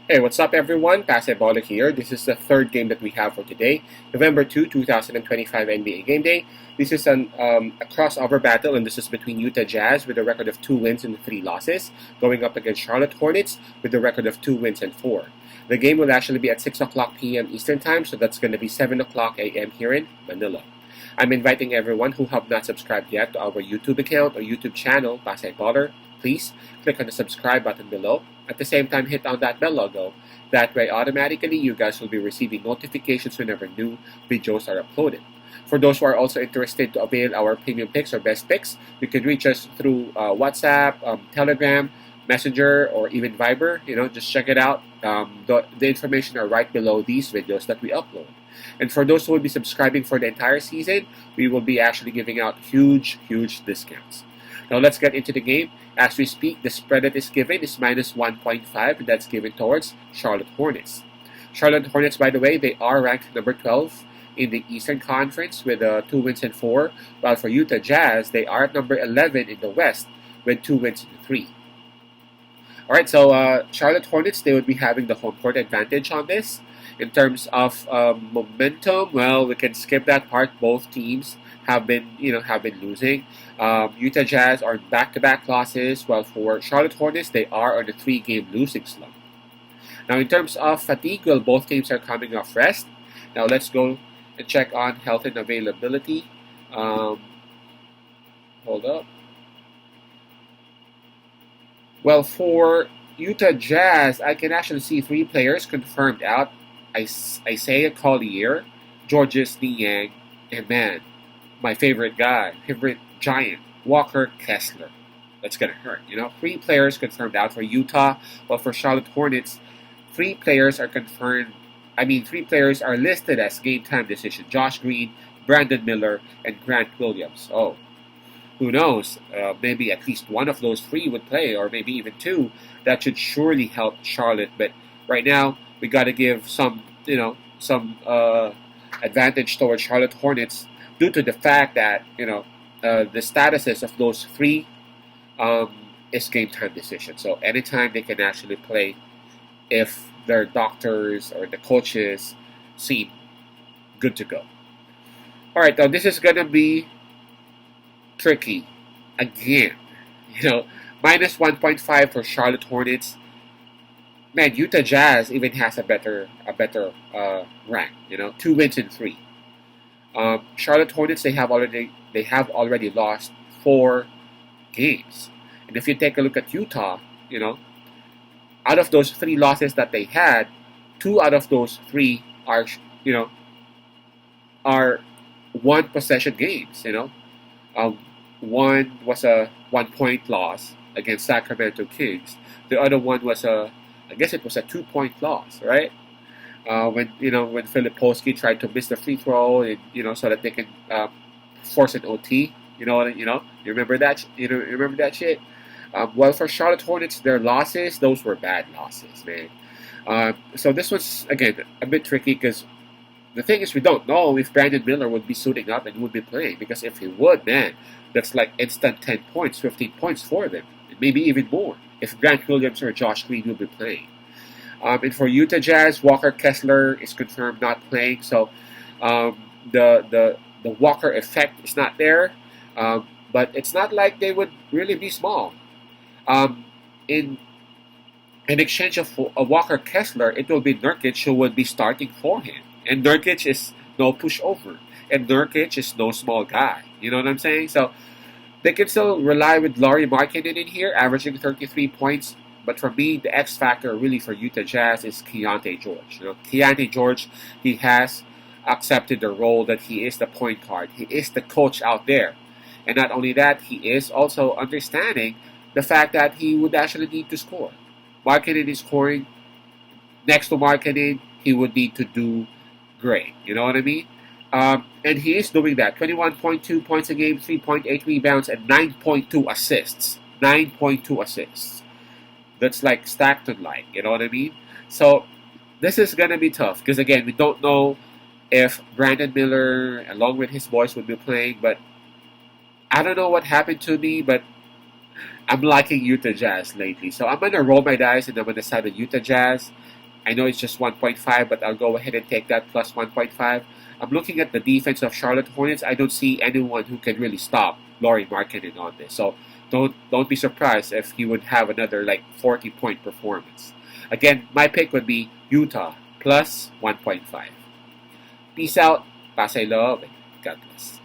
Hey, what's up everyone? Pasebolic here. This is the third game that we have for today, November 2, 2025 NBA Game Day. This is a crossover battle, and this is between Utah Jazz with a record of 2 wins and 3 losses, going up against Charlotte Hornets with a record of 2 wins and 4. The game will actually be at 6 o'clock p.m. Eastern Time, so that's going to be 7 o'clock a.m. here in Manila. I'm inviting everyone who have not subscribed yet to our YouTube account or YouTube channel, Paseboller. Please click on the subscribe button below. At the same time, hit on that bell logo. That way, automatically, you guys will be receiving notifications whenever new videos are uploaded. For those who are also interested to avail our premium picks or best picks, you can reach us through WhatsApp, Telegram, Messenger, or even Viber. Just check it out. The information are right below these videos that we upload. And for those who will be subscribing for the entire season, we will be actually giving out huge discounts. Now let's get into the game. As we speak, the spread that is given is minus 1.5, and that's given towards Charlotte Hornets. Charlotte Hornets, by the way, they are ranked number 12 in the Eastern Conference with 2 wins and 4, while for Utah Jazz, they are at number 11 in the West with 2 wins and 3. Alright, so Charlotte Hornets, they would be having the home court advantage on this. In terms of momentum, well, we can skip that part. Both teams have been losing. Utah Jazz are in back-to-back losses, while for Charlotte Hornets, they are on a 3-game losing slump. Now, in terms of fatigue, well, both teams are coming off rest. Now, let's go and check on health and availability. Hold up. Well, for Utah Jazz, I can actually see 3 players confirmed out. Isaiah Collier, Georges Niang, and man, my favorite guy, favorite giant, Walker Kessler. That's going to hurt, 3 players confirmed out for Utah, but for Charlotte Hornets, 3 players are confirmed. 3 players are listed as game time decision. Josh Green, Brandon Miller, and Grant Williams. Oh, who knows? Maybe at least one of those 3 would play, or maybe even 2. That should surely help Charlotte. But right now, we got to give some advantage towards Charlotte Hornets due to the fact that the statuses of those 3 is game time decision. So anytime they can actually play if their doctors or the coaches seem good to go. All right, now this is gonna be tricky again. Minus 1.5 for Charlotte Hornets. Man, Utah Jazz even has a better rank. 2 wins and 3. Charlotte Hornets, they have already lost 4 games, and if you take a look at Utah, out of those 3 losses that they had, 2 out of those 3 are 1 possession games. One was a 1-point loss against Sacramento Kings. The other one was I guess it was a 2-point loss, right? When Filipowski tried to miss the free throw, and, so that they can force an OT. You remember that? You remember that shit? Well, for Charlotte Hornets, their losses, those were bad losses, man. So this was again a bit tricky because the thing is we don't know if Brandon Miller would be suiting up and would be playing, because if he would, man, that's like instant 10 points, 15 points for them, maybe even more if Grant Williams or Josh Green will be playing. And for Utah Jazz, Walker Kessler is confirmed not playing, so the Walker effect is not there. But it's not like they would really be small. In exchange of Walker Kessler, it will be Nurkic who would be starting for him. And Nurkic is no pushover. And Nurkic is no small guy. You know what I'm saying? So they can still rely with Lauri Markkanen in here, averaging 33 points. But for me, the X factor really for Utah Jazz is Keyonte George. Keyonte George, he has accepted the role that he is the point guard. He is the coach out there. And not only that, he is also understanding the fact that he would actually need to score. Markkanen is scoring. Next to Markkanen, he would need to do great. You know what I mean? And he is doing that. 21.2 points a game, 3.8 rebounds, and 9.2 assists. 9.2 assists. That's like Stockton-like. You know what I mean? So this is going to be tough because, again, we don't know if Brandon Miller, along with his boys, would be playing. But I don't know what happened to me, but I'm liking Utah Jazz lately. So I'm going to roll my dice and I'm going to side with Utah Jazz. I know it's just 1.5, but I'll go ahead and take that plus 1.5. I'm looking at the defense of Charlotte Hornets. I don't see anyone who can really stop Lauri Markkanen on this. So don't be surprised if he would have another like 40-point performance. Again, my pick would be Utah plus 1.5. Peace out. Pasay love and God bless.